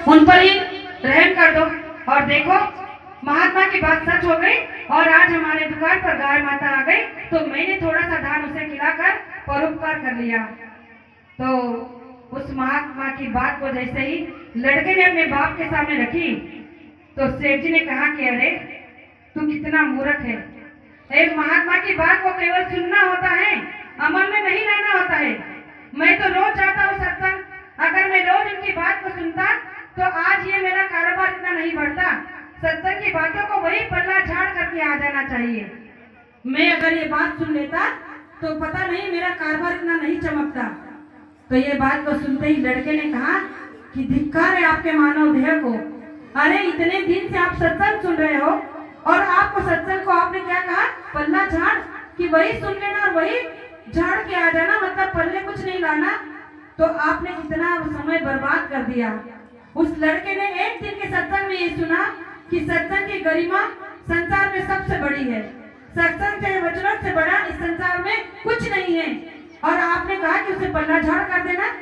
उन पर ही रहम कर दो। और देखो महात्मा की बात सच हो गई और आज हमारे दुकान पर गाय माता आ गई तो मैंने थोड़ा सा धान उसे खिलाकर परोपकार कर लिया। तो उस महात्मा की बात को जैसे ही लड़के ने अपने बाप के सामने रखी तो सेठ जी ने कहा कि अरे तू कितना मूर्ख है। एक महात्मा की बात को केवल सुनना होता है, अमल में नहीं लाना होता है। मैं तो रोज जाता हूँ सत्संग, अगर मैं रोज उनकी बात को सुनता तो आज ये मेरा कारोबार इतना नहीं बढ़ता। सत्संग की बातों को वही पल्ला झाड़ करके आ जाना चाहिए। मैं अगर ये बात सुन लेता तो पता नहीं मेरा कारोबार इतना नहीं चमकता। तो ये बात को सुनते ही लड़के ने कहा कि धिक्कार है आपके मानव देह को। अरे इतने दिन से आप सत्संग सुन रहे हो और आपको सत्संग को आपने क्या कहा, पल्ला झाड़, कि वही सुन लेना और वही झाड़ के आ जाना, मतलब पल्ले कुछ नहीं लाना। तो आपने इतना समय बर्बाद कर दिया। उस लड़के ने एक दिन के सत्संग में ये सुना कि सत्संग की गरिमा संसार में सबसे बड़ी है, सत्संग के वचनों से बड़ा इस संसार में कुछ नहीं है। और आपने कहा कि उसे पल्ला झाड़ कर देना।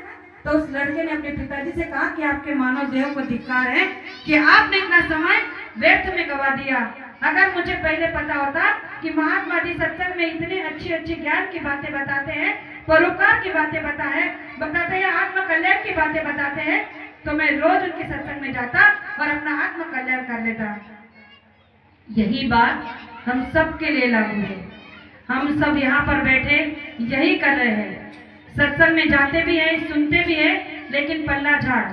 तो उस लड़के ने अपने पिताजी से कहा कि आपके मानव देह को धिक्कार है कि आपने इतना समय व्यर्थ में गवा दिया। अगर मुझे पहले पता होता कि महात्मा जी सत्संग में इतने अच्छी अच्छी ज्ञान की बातें बताते हैं, परोपकार की बातें बताते हैं, आत्म कल्याण की बातें बताते हैं, तो मैं रोज उनके सत्संग में जाता और अपना आत्म कल्याण कर लेता। यही बात हम सब के लिए लागू है। हम सब यहाँ पर बैठे यही कर रहे हैं, सत्संग में जाते भी हैं, सुनते भी हैं, लेकिन पल्ला झाड़।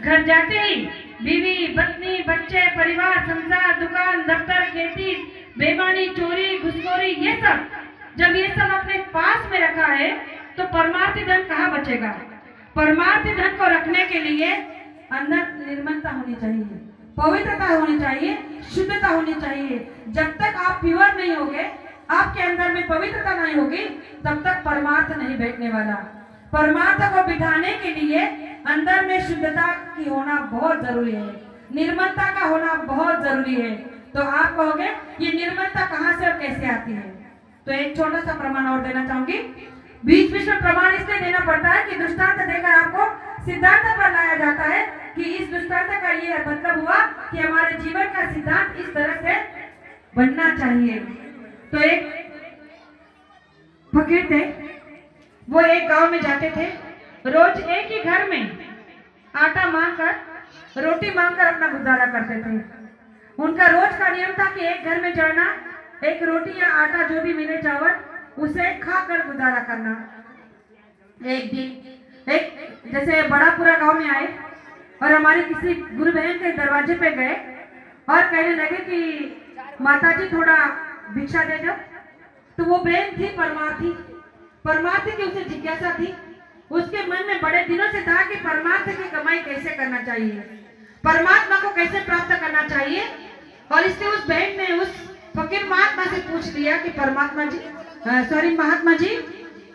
घर जाते ही बीवी, पत्नी, बच्चे, परिवार, संसार, दुकान, दफ्तर, खेती, बेईमानी, चोरी, घुसखोरी, ये सब जब ये सब अपने पास में रखा है तो परमार्थी धन कहाँ बचेगा। परमार्थी धन को रखने के लिए अंदर निर्मलता होनी चाहिए, पवित्रता होनी चाहिए, शुद्धता होनी चाहिए। जब तक आप प्योर नहीं होगे, आपके अंदर में पवित्रता नहीं होगी, तब तक परमार्थ नहीं बैठने वाला। परमार्थ को बिठाने के लिए अंदर में शुद्धता की होना बहुत जरूरी है, निर्मलता का होना बहुत जरूरी है। तो आप कहोगे ये निर्मलता कहाँ से और कैसे आती है? तो एक छोटा सा प्रमाण और देना चाहूंगी। बीच बीच में प्रमाण इसलिए देना पड़ता है कि दृष्टांत देकर आपको सिद्धांत पर लाया जाता है कि इस दृष्टांत का ये मतलब हुआ कि हमारे जीवन का सिद्धांत इस तरह से बनना चाहिए। तो एक फकीर थे, वो एक गांव में जाते थे, रोज एक ही घर में आटा मांगकर, रोटी मांगकर अपना गुजारा करते थे। उनका रोज का नियम था कि एक घर में जाना, एक रोटी या आटा जो भी मिले चावल, उसे खाकर गुजारा करना। एक दिन जैसे बड़ापुरा गांव में आए और हमारी किसी गुरु बहन के दरवाजे पे गए और कहने लगे कि माताजी थोड़ा भिक्षा दे दो। तो वो बहन थी परमार्थी की उसे जिज्ञासा थी। उसके मन में बड़े दिनों से था कि परमार्थ की कमाई कैसे करना चाहिए, परमात्मा को कैसे प्राप्त करना चाहिए। और इसलिए उस बहन ने उस फकीर महात्मा से पूछ लिया कि महात्मा जी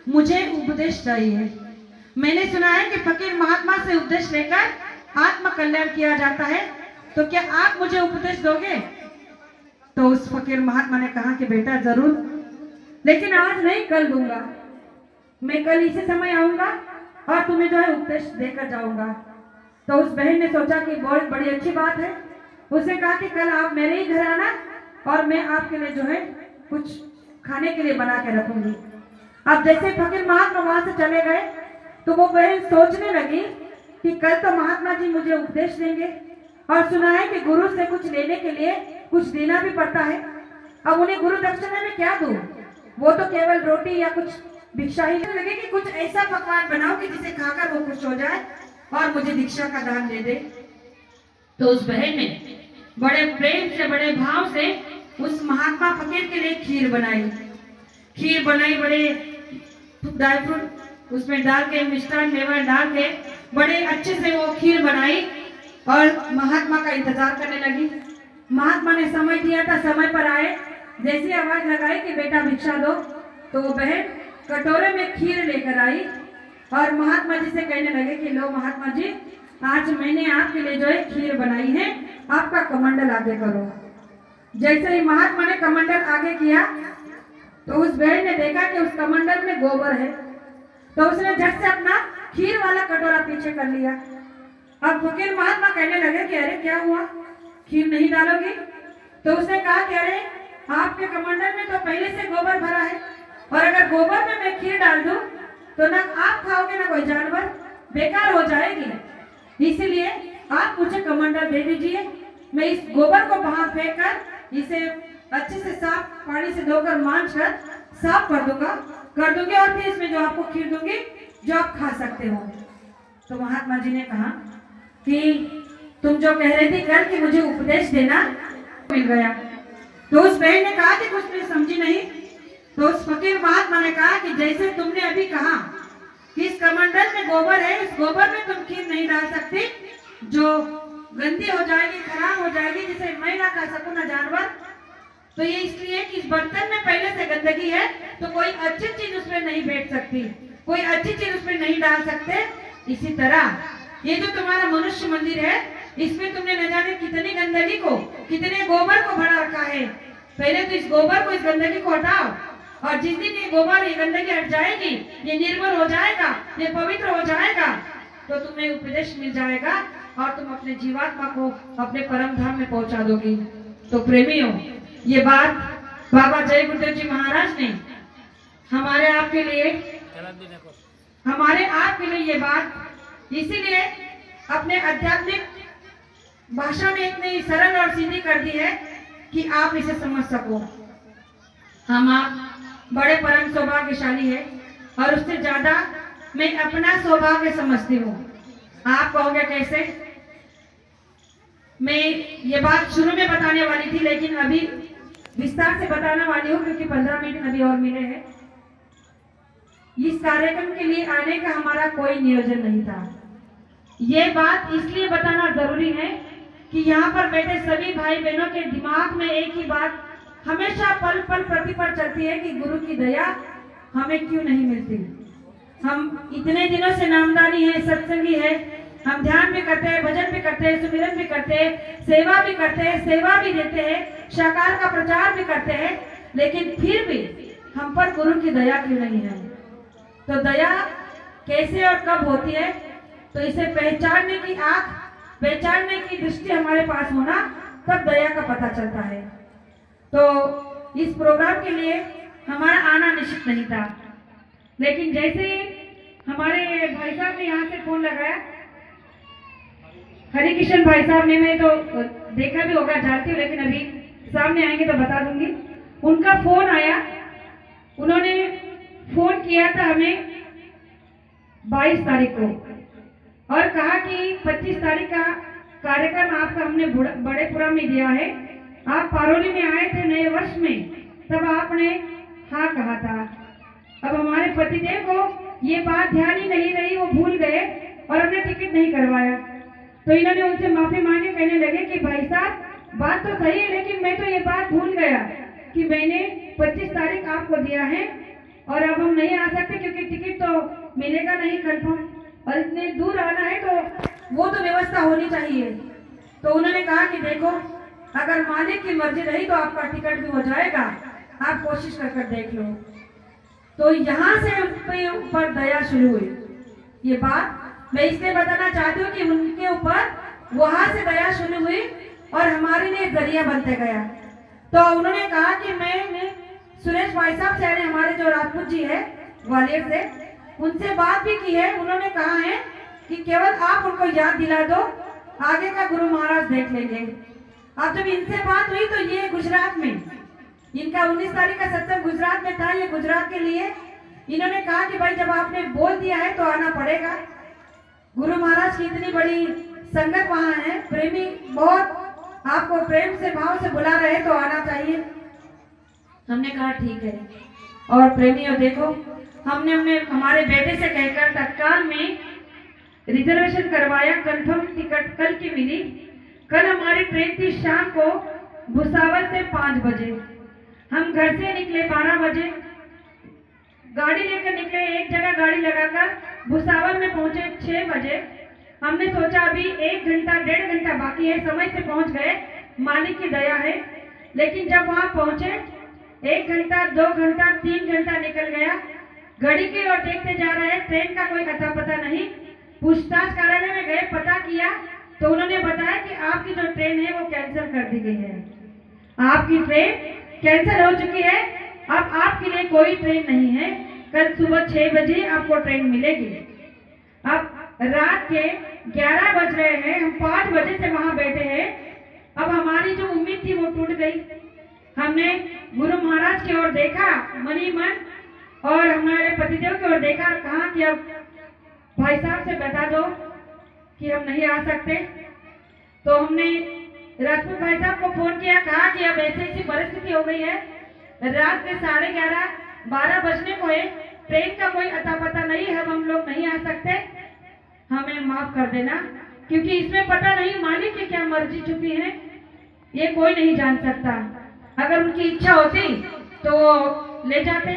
मुझे उपदेश चाहिए। मैंने सुना है कि फकीर महात्मा से उपदेश लेकर आत्म कल्याण किया जाता है, तो क्या आप मुझे उपदेश दोगे? तो उस फकीर महात्मा ने कहा कि बेटा जरूर, लेकिन आज नहीं, कल दूंगा। मैं कल इसी समय आऊंगा और तुम्हें जो है उपदेश देकर जाऊंगा। तो उस बहन ने सोचा कि बहुत बड़ी अच्छी बात है। उसने कहा कि कल आप मेरे ही घर आना और मैं आपके लिए जो है कुछ खाने के लिए बना के रखूंगी। अब जैसे फकीर महात्मा वहां से चले गए तो वो बहन सोचने लगी कि कल तो महात्मा जी मुझे उपदेश देंगे और सुना है कि गुरु से कुछ लेने के लिए कुछ देना भी पड़ता है। अब उन्हें गुरु दक्षिणा में क्या दूं? वो तो केवल रोटी या कुछ भिक्षा ही लगे कि कुछ ऐसा पकवान बनाओ कि जिसे खाकर वो खुश हो जाए और मुझे दीक्षा का दान दे दे। तो उस बहन ने बड़े प्रेम से, बड़े भाव से उस महात्मा फकीर के लिए खीर बनाई, बड़े ड्राई फ्रूट उसमें डाल के, मिष्ठान मेवा डाल के बड़े अच्छे से वो खीर बनाई और महात्मा का इंतजार करने लगी। महात्मा ने समय दिया था, समय पर आए। जैसी आवाज लगाई कि बेटा भिक्षा दो, तो वो बहन कटोरे में खीर लेकर आई और महात्मा जी से कहने लगे कि लो महात्मा जी, आज मैंने आपके लिए जो है खीर बनाई है, आपका कमंडल आगे करो। जैसे ही महात्मा ने कमंडल आगे किया तो उस बहन ने देखा कि उस कमंडल में गोबर है, तो उसने झट से अपना खीर वाला कटोरा पीछे कर लिया अब फकीर महात्मा कहने लगे कि अरे क्या हुआ, खीर नहीं डालोगी? तो उसने कहा कि अरे आपके कमंडल में तो पहले से गोबर भरा है, और अगर गोबर में मैं खीर डाल दूं तो ना आप खाओगे ना कोई जानवर, बेकार हो जाएगी। इसीलिए आप मुझे कमंडल दे दीजिए, मैं इस गोबर को बाहर फेंक कर इसे अच्छे से साफ पानी से धोकर मांझ कर साफ कर दूंगी, और फिर इसमें जो आपको खीर दूंगी जो आप खा सकते हो। तो महात्मा जी ने कहा कि तुम जो कह रही थी कल कि मुझे उपदेश देना, मिल गया। तो उस बहन ने कहा कि कुछ नहीं समझी नहीं। तो उस फकीर महात्मा ने कहा कि जैसे तुमने अभी कहा कि इस कमंडल में गोबर है, इस गोबर में तुम खीर नहीं डाल सकती, जो गंदी हो जाएगी, खराब हो जाएगी, जिसे मैं ना खा सकूं ना जानवर। तो ये इसलिए कि इस बर्तन में पहले से गंदगी है, तो कोई अच्छी चीज उसमें नहीं बैठ सकती, कोई अच्छी चीज उसमें नहीं डाल सकते। इसी तरह ये जो तुम्हारा मनुष्य मंदिर है, इसमें तुमने न जाने कितनी गंदगी को, कितने गोबर को भरा रखा है। पहले तो इस गोबर को, इस गंदगी को हटाओ, और जिस दिन ये गोबर, ये गंदगी हट जाएगी, ये निर्मल हो जाएगा, ये पवित्र हो जाएगा, तो तुम्हें उपदेश मिल जाएगा और तुम अपने जीवात्मा को अपने परम धाम में पहुंचा दोगी। तो प्रेमियों, ये बात बाबा जय गुरुदेव जी महाराज ने हमारे आपके लिए ये बात इसीलिए अपने आध्यात्मिक भाषा में इतनी सरल और सीधी कर दी है कि आप इसे समझ सको। हम आप बड़े परम सौभाग्यशाली है, और उससे ज्यादा मैं अपना सौभाग्य समझती हूँ। आप कहोगे कैसे? मैं ये बात शुरू में बताने वाली थी, लेकिन अभी विस्तार से बताने वाली हूँ, क्योंकि 15 मिनट अभी और मिले हैं। इस कार्यक्रम के लिए आने का हमारा कोई नियोजन नहीं था। ये बात इसलिए बताना जरूरी है कि यहाँ पर बैठे सभी भाई बहनों के दिमाग में एक ही बात हमेशा पल पल प्रतिपल चलती है कि गुरु की दया हमें क्यों नहीं मिलती। हम इतने दिनों से नामदानी है, सत्संगी है, हम ध्यान भी करते हैं, भजन भी करते हैं, सुमिरन भी करते हैं, सेवा भी करते हैं, सेवा भी देते हैं, साकार का प्रचार भी करते हैं, लेकिन फिर भी हम पर गुरु की दया क्यों नहीं है? तो दया कैसे और कब होती है? तो इसे पहचानने की आंख, पहचानने की दृष्टि हमारे पास होना, तब दया का पता चलता है। तो इस प्रोग्राम के लिए हमारा आना निश्चित नहीं था, लेकिन जैसे हमारे भाई साहब ने यहाँ से फोन लगाया, हरिकिशन भाई साहब ने, मैं तो देखा भी होगा, जानती हूँ, लेकिन अभी सामने आएंगे तो बता दूंगी। उनका फोन आया, उन्होंने फोन किया था हमें 22 तारीख को, और कहा कि 25 तारीख का कार्यक्रम आपका हमने बड़ेपुरा में दिया है, आप पारोली में आए थे नए वर्ष में, तब आपने हाँ कहा था। अब हमारे पतिदेव को ये बात ध्यान ही नहीं रही, वो भूल गए और हमने टिकट नहीं करवाया। तो इन्होंने उनसे माफी मांगे, कहने लगे कि भाई साहब बात तो सही है, लेकिन मैं तो ये बात भूल गया कि मैंने 25 तारीख आपको दिया है, और अब हम नहीं आ सकते क्योंकि टिकट तो मिलेगा नहीं कंफर्म, और इतने दूर आना है तो वो तो व्यवस्था होनी चाहिए। तो उन्होंने कहा कि देखो, अगर मालिक की मर्जी रही तो आपका टिकट भी हो जाएगा, आप कोशिश कर देख लो। तो यहाँ से उनके ऊपर दया शुरू हुई। ये बात मैं इसलिए बताना चाहती हूँ कि उनके ऊपर वहां से दया शुरू हुई और हमारे लिए जरिया बनते गया। तो उन्होंने कहा कि मैंने सुरेश भाई साहब से, हमारे जो राजपूत जी है ग्वालियर से, उनसे बात भी की है। उन्होंने कहा है कि केवल आप उनको याद दिला दो, आगे का गुरु महाराज देख लेंगे। अब जब इनसे बात हुई तो ये गुजरात में, इनका 19 तारीख का सत्संग गुजरात में था, ये गुजरात के लिए इन्होंने कहा कि भाई जब आपने बोल दिया है तो आना पड़ेगा। गुरु महाराज की इतनी बड़ी संगत वहाँ है, प्रेमी बहुत आपको प्रेम से भाव से बुला रहे तो आना चाहिए। हमने कहा ठीक है। और प्रेमियों देखो, हमने हमारे बेटे से कहकर तत्काल में रिजर्वेशन करवाया, कंफर्म टिकट कल की मिली। कल हमारी ट्रेन थी शाम को भुसावल से 5 बजे। हम घर से निकले 12 बजे, गाड़ी लेकर निकले, एक जगह गाड़ी लगाकर भुसावल में पहुंचे 6 बजे। हमने सोचा अभी 1 घंटा 1.5 घंटा बाकी है, समय से पहुंच गए, मालिक की दया है। लेकिन जब वहां पहुंचे 1 घंटा 2 घंटा 3 घंटा निकल गया। घड़ी की ओर देखते जा रहे हैं, ट्रेन का कोई अता पता नहीं। पूछताछ कार्यालय में गए, पता किया लिया तो उन्होंने बताया कि आपकी जो ट्रेन है वो कैंसिल कर दी गई है। आपकी ट्रेन कैंसिल हो चुकी है, अब आपके लिए कोई ट्रेन नहीं है। कल सुबह 6 बजे आपको ट्रेन मिलेगी। अब रात के 11 बज रहे हैं, हम 5 बजे से वहां बैठे हैं। अब हमारी जो उम्मीद थी वो टूट गई। हमने गुरु महाराज की ओर देखा मनी मन, और हमारे पतिदेव की ओर देखा, कहा कि अब भाई साहब से बता दो कि हम नहीं आ सकते। तो हमने राजपूत भाई साहब को फोन किया, कहा कि अब ऐसी ऐसी परिस्थिति हो गई है, रात के 11:30 12 बजने को है, ट्रेन का कोई अता पता नहीं है, हम लोग नहीं आ सकते, हमें माफ कर देना, क्योंकि इसमें पता नहीं मालिक की क्या मर्जी छुपी है, ये कोई नहीं जान सकता। अगर उनकी इच्छा होती तो ले जाते।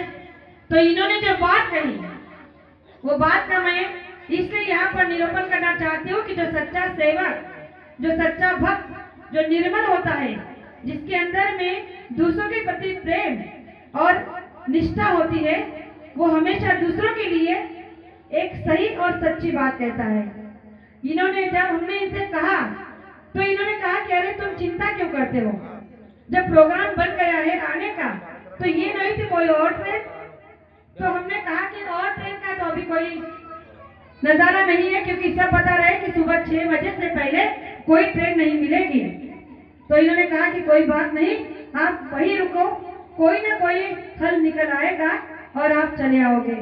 तो इन्होंने जो बात कही वो बात का मैं इसलिए यहाँ पर निरूपण करना चाहती हूँ कि जो सच्चा सेवक, जो सच्चा भक्त, जो निर्मल होता है, जिसके अंदर में दूसरों के प्रति प्रेम और निष्ठा होती है, वो हमेशा दूसरों के लिए एक सही और सच्ची बात कहता है। इन्होंने जब हमने इनसे कहा तो इन्होंने कहा कि अरे तुम चिंता क्यों करते हो, जब प्रोग्राम बन गया है आने का तो ये नहीं थी कोई और ट्रेन। तो हमने कहा कि और ट्रेन का तो अभी कोई नजारा नहीं है, क्योंकि सब पता रहे कि सुबह 6 बजे से पहले कोई ट्रेन नहीं मिलेगी। तो इन्होंने कहा कि कोई बात नहीं, आप वहीं रुको, कोई ना कोई हल निकल आएगा और आप चले आओगे।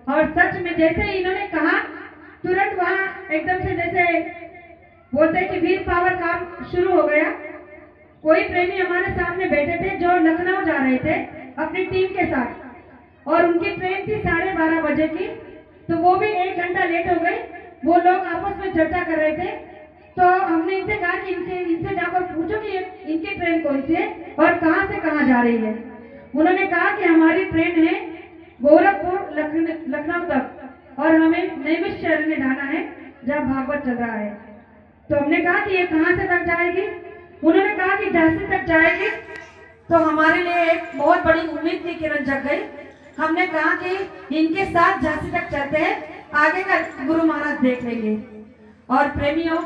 और सच में जैसे ही इन्होंने कहा तुरंत वहां एकदम से जैसे बोलते हैं कि वीर पावर काम शुरू हो गया। कोई प्रेमी हमारे सामने बैठे थे जो लखनऊ जा रहे थे अपनी टीम के साथ, और उनकी ट्रेन थी 12:30 बजे की, तो वो भी 1 घंटा लेट हो गई। वो लोग आपस में चर्चा कर रहे थे, तो हमने इनसे कहा कि इनसे जाकर पूछो कि इनकी ट्रेन कौन सी है और कहाँ से कहाँ जा रही है। उन्होंने कहा कि हमारी ट्रेन है गोरखपुर लखनऊ तक, और हमें नैमिषारण्य जाना है जहाँ भागवत चल रहा है। तो हमने कहा कि ये कहाँ से तक जाएगी। उन्होंने कहा कि झांसी तक जाएगी। तो हमारे लिए एक बहुत बड़ी उम्मीद की किरण जग गई। हमने कहा कि इनके साथ झांसी तक चलते हैं, आगे का गुरु महाराज देख लेंगे। और प्रेमियों,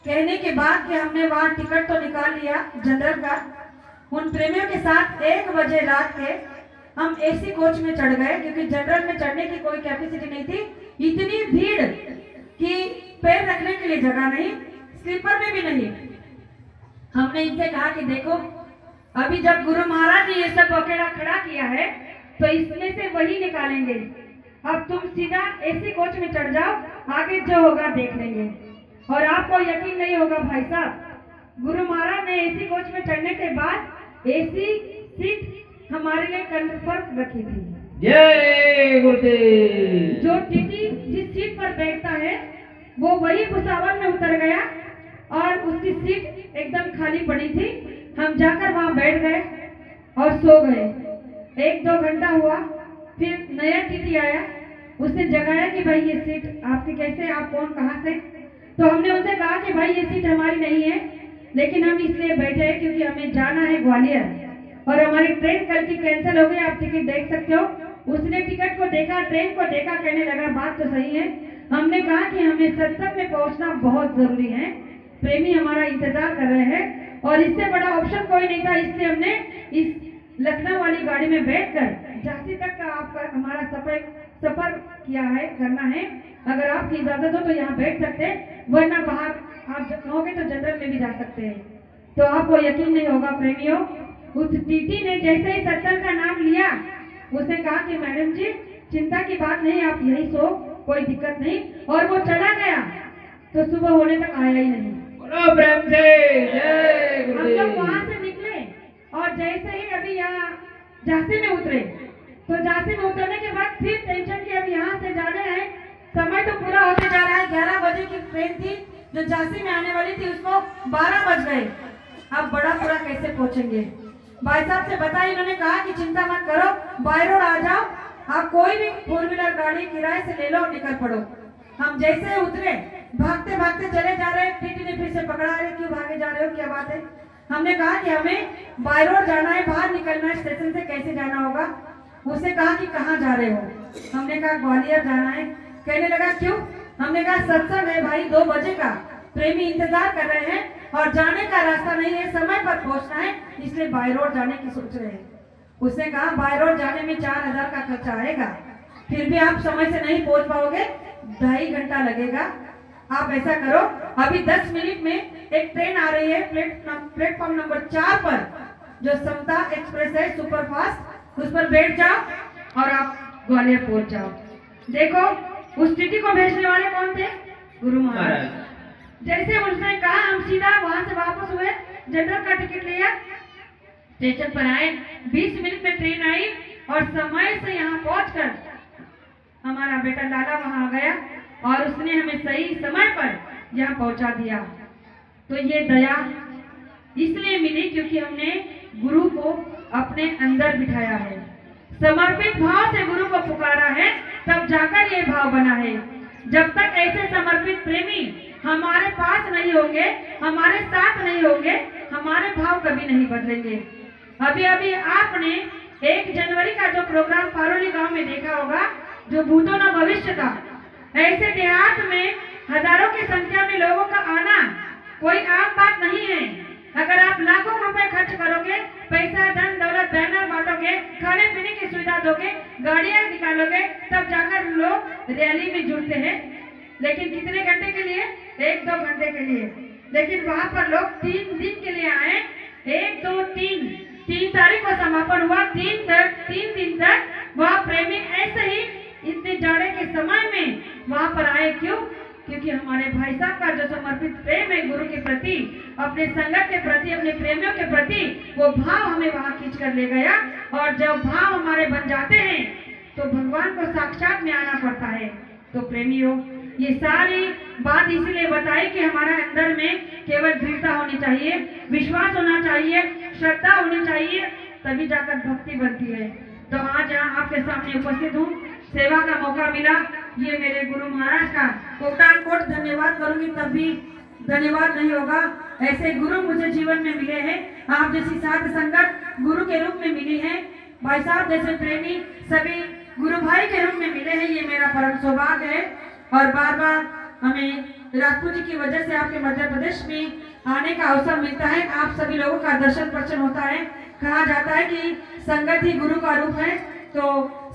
कहने के बाद कि हमने वहां टिकट तो निकाल लिया जनरल का, उन प्रेमियों के साथ 1 बजे रात के हम एसी कोच में चढ़ गए, क्योंकि जनरल में चढ़ने की कोई कैपेसिटी नहीं थी। इतनी भीड़ कि पैर रखने के लिए जगह नहीं, स्लीपर में भी नहीं। हमने इनसे कहा कि देखो, अभी जब गुरु महाराज ने ये सब अकेला खड़ा किया है तो इसमें से वही निकालेंगे। अब तुम सीधा एसी कोच में चढ़ जाओ, आगे जो होगा देख लेंगे। और आपको यकीन नहीं होगा भाई साहब, गुरु महाराज ने एसी कोच में चढ़ने के बाद एसी सीट हमारे लिए कंफर्म रखी थी। जय गुरुदेव। जो टीटी जिस सीट पर बैठता है वो वही भुसावल में उतर गया और उसकी सीट एकदम खाली पड़ी थी। हम जाकर वहां बैठ गए और सो गए। 1-2 घंटा हुआ, फिर नया टीटी आया, उसने जगाया कि भाई ये सीट आपकी कैसे, आप कौन, कहाँ से। तो हमने उनसे कहा कि भाई ये सीट हमारी नहीं है, लेकिन हम इसलिए बैठे हैं क्योंकि हमें जाना है ग्वालियर और हमारी ट्रेन कल की कैंसिल हो गई, आप टिकट देख सकते हो। उसने टिकट को देखा, ट्रेन को देखा, कहने लगा बात तो सही है। हमने कहा कि हमें सत्संग में पहुंचना बहुत जरूरी है, प्रेमी हमारा इंतजार कर रहे हैं और इससे बड़ा ऑप्शन कोई नहीं था। इसलिए हमने इस लखनऊ वाली गाड़ी में बैठकर झांसी तक का आपका हमारा सफर किया है, करना है। अगर आपकी इजाजत हो तो यहाँ बैठ सकते हैं, वरना बाहर आप जब कहोगे तो जनरल में भी जा सकते हैं। तो आपको यकीन नहीं होगा प्रेमियों, उस टीटी ने जैसे ही सत्संग का नाम लिया, उसने कहा कि मैडम जी चिंता की बात नहीं, आप यही सो, कोई दिक्कत नहीं। और वो चला गया तो सुबह होने तक आया ही नहीं। प्रेम से जय हम लोग वहां से निकले और जैसे ही अभी यहाँ झांसी में उतरे, तो झांसी में उतरने के बाद फिर टेंशन की अब यहाँ से जाने हैं, समय तो पूरा होते जा रहा है। 11 बजे की ट्रेन थी जो झांसी में आने वाली थी, उसको 12 बज गए। अब बड़ा पूरा कैसे पहुंचेंगे। भाई साहब से बताया, इन्होंने कहा कि चिंता मत करो, बाय रोड आ जाओ, आप कोई भी 4 व्हीलर गाड़ी किराए से ले लो और निकल पड़ो। हम जैसे उतरे, भागते भागते चले जा रहे, टीटी ने फिर से पकड़ा, रहे क्यों भागे जा रहे हो, क्या बात है। हमने कहा कि हमें बाय रोड जाना है, बाहर निकलना है, स्टेशन से कैसे जाना होगा। उसने कहा कि कहाँ जा रहे हो। हमने कहा ग्वालियर जाना है। कहने लगा क्यों। हमने कहा सत्संग है भाई 2 बजे का, प्रेमी इंतजार कर रहे हैं और जाने का रास्ता नहीं है, समय पर पहुंचना है, इसलिए बाय रोड जाने की सोच रहे हैं। उसने कहा बाय रोड जाने में 4000 का खर्चा आएगा, फिर भी आप समय से नहीं पहुंच पाओगे, 2.5 घंटा लगेगा। आप ऐसा करो, अभी 10 मिनट में एक ट्रेन आ रही है प्लेटफॉर्म नंबर 4 पर, जो समता एक्सप्रेस है सुपर फास्ट, उस पर बैठ जाओ और आप ग्वालियर पहुंच जाओ। देखो उस टीटी को भेजने वाले कौन थे? गुरु महाराज। जैसे उसने कहा हम सीधा वहां से वापस हुए, जनरल का टिकट लिया, स्टेशन पर आए, 20 मिनट में ट्रेन आई और समय से यहाँ पहुंचकर हमारा बेटा लाला वहां आ गया और उसने हमें सही समय पर यहाँ पहुंचा दिया। तो ये दया इसलिए मिली क्योंकि हमने गुरु को अपने अंदर बिठाया है, समर्पित भाव से गुरु को पुकारा है, तब जाकर ये भाव बना है। जब तक ऐसे समर्पित प्रेमी हमारे पास नहीं होंगे, हमारे साथ नहीं होंगे, हमारे भाव कभी नहीं बदलेंगे। अभी अभी आपने 1 जनवरी का जो प्रोग्राम पारोली गांव में देखा होगा, जो भूतों न भविष्य था, ऐसे देहात में हजारों की संख्या में लोगों का आना कोई आम बात नहीं है। अगर आप लाखों रुपए खर्च करोगे, पैसा धन दौलत बैनर बांटोगे, खाने पीने की सुविधा दोगे, गाड़ियां निकालोगे, तब जाकर लोग रैली में जुड़ते हैं। लेकिन कितने घंटे के लिए? 1-2 घंटे के लिए। लेकिन वहां पर लोग 3 दिन के लिए आए, 1, 2, 3 तारीख को समापन हुआ, 3 दिन तक वह प्रेमी ऐसे ही इतने जाड़े के समय में वहां पर आए। क्यों? क्योंकि हमारे भाई साहब का जो समर्पित प्रेम है गुरु के प्रति, अपने संगत के प्रति, अपने प्रेमियों के प्रति, वो भाव हमें वहां खींच कर ले गया। और जब भाव हमारे बन जाते हैं तो भगवान को साक्षात में आना पड़ता है। तो प्रेमियों, ये सारी बात इसीलिए बताई कि हमारे अंदर में केवल दृढ़ता होनी चाहिए, विश्वास होना चाहिए, श्रद्धा होनी चाहिए, तभी जाकर भक्ति बनती है। तो आज यहाँ आपके सामने उपस्थित हूँ, सेवा का मौका मिला, ये मेरे गुरु महाराज का कोटान कोट धन्यवाद करूंगी तब भी धन्यवाद नहीं होगा। ऐसे गुरु मुझे जीवन में मिले हैं, आप जैसी साथ संगत गुरु के रूप में मिली है, भाई साहब जैसे प्रेमी सभी गुरु भाई के रूप में मिले हैं, ये मेरा परम सौभाग्य है। और बार बार हमें राजपूत जी की वजह से आपके मध्य प्रदेश में आने का अवसर मिलता है, आप सभी लोगों का दर्शन प्रचन होता है। कहा जाता है कि संगत ही गुरु का रूप है। तो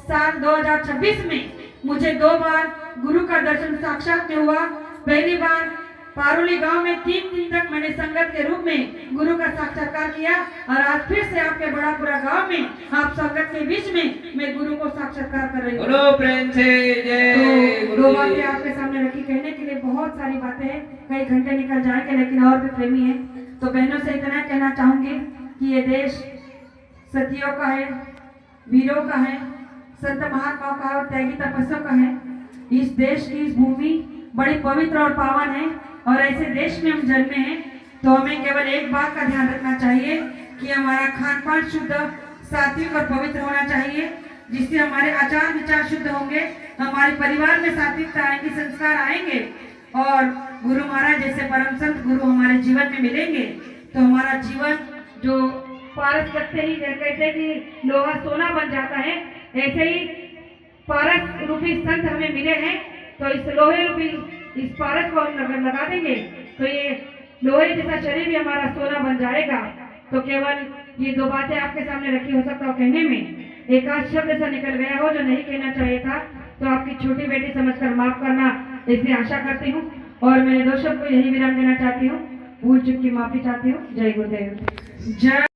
साल 2026 में मुझे 2 बार गुरु का दर्शन साक्षात में हुआ। पहली बार पारोली गांव में 3 दिन तक मैंने संगत के रूप में गुरु का साक्षात्कार किया और आज फिर से आपके बड़ापुरा गांव में आप संगत के बीच में मैं गुरु को साक्षात्कार कर रही हूँ। बोलो प्रेम से जय तो 2 बातें आपके सामने रखी, कहने के लिए बहुत सारी बातें हैं, कई घंटे निकल जाएंगे, लेकिन और भी प्रेमी है। तो बहनों से इतना कहना चाहूंगी कि ये देश सतियों का है, वीरों का है, संत महात्माओं का और त्यागी तपस्या का है। इस देश की इस भूमि बड़ी पवित्र और पावन है और ऐसे देश में हम जन्मे हैं। तो हमें केवल एक बात का ध्यान रखना चाहिए कि हमारा खान पान शुद्ध, सात्विक और पवित्र होना चाहिए, जिससे हमारे आचार विचार शुद्ध होंगे, हमारे परिवार में सात्विकता आएगी, संस्कार आएंगे और गुरु महाराज जैसे परम संत गुरु हमारे जीवन में मिलेंगे तो हमारा जीवन जो पारस करते ही कहते कि लोहा सोना बन जाता है, ऐसे ही पारस रूपी संत हमें मिले हैं। तो इस लोहे रूपी इस पारस को हम अगर लगा देंगे तो ये लोहे जैसा शरीर भी हमारा सोना बन जाएगा। तो केवल ये 2 बातें आपके सामने रखी, हो सकता हो कहने में एक आध शब्द ऐसा निकल गया हो जो नहीं कहना चाहिए था, तो आपकी छोटी बेटी समझकर माफ करना, इसलिए आशा करती हूँ। और मेरे दर्शक को यही विराम देना चाहती हूँ, भूल चूक की माफी चाहती हूँ। जय गुरुदेव। जय